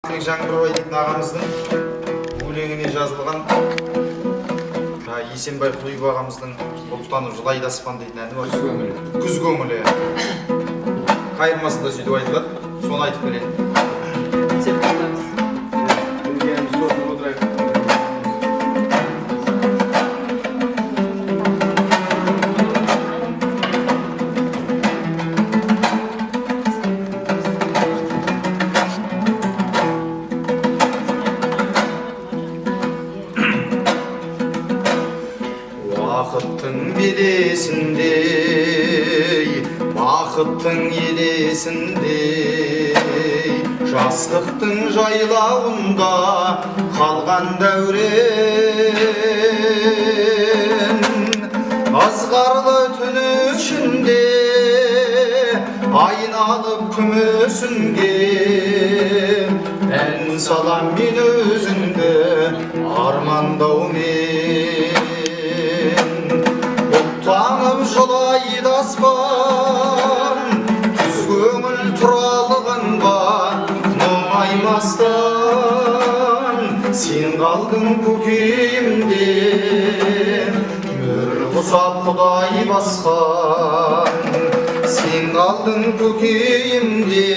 жаңбырбай дейтін ағамыздың өлеңіне жазылған Есенбай Құлиев ағамыздың бұлттанып жылайды аспан дейтін әні бар. Күз көңілі. Қайырмасында сөйтіп айтылады, соны айтып берейін. Бақыттың белесіндей, бақыттың елесіндей, жастықтың жайлауында қалған дәурен. Азғарлы түн ішінде айналып күмісінге, ән салам мен өзіңді армандаумен. Танып жылайды аспан, күз көңіл тұралығанға мұңаймастан. Сен қалдың көкейімде, мөр құсап құдай басқан. Сен қалдың көкейімде,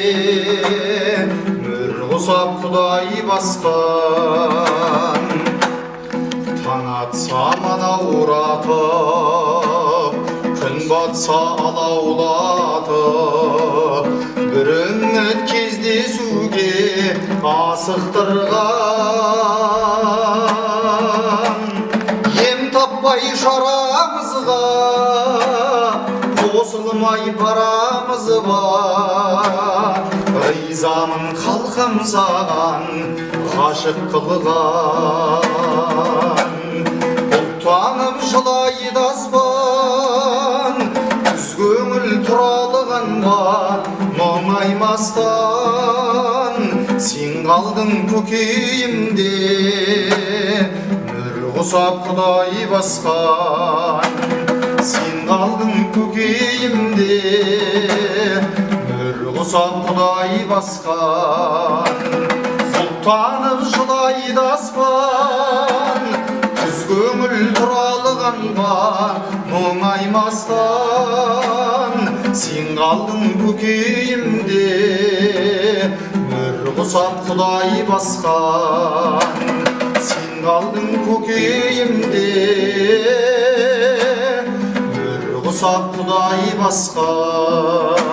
мөр құсап құдай басқан. Таң атса манауратып, күн батса алаулатып, бір үміт кездесуге асықтырған. Ем таппай шарамызға, қосылмай барамыз ба, ризамын халқым саған ғашық қылған. Танып жылайды аспан, күз көңіл тұралығанға мұңаймастан. Сен қалдың көкейімде, мөр құсап құдай басқан. Сен қалдың көкейімде, мөр құсап құдай басқан. Сұлтанып жылайды аспан, көңіл тұралығанға мұңаймастан. Сен қалдың көкейімде, мөр құсап құдай басқан. Сен қалдың көкейімде, мөр құсап құдай басқан.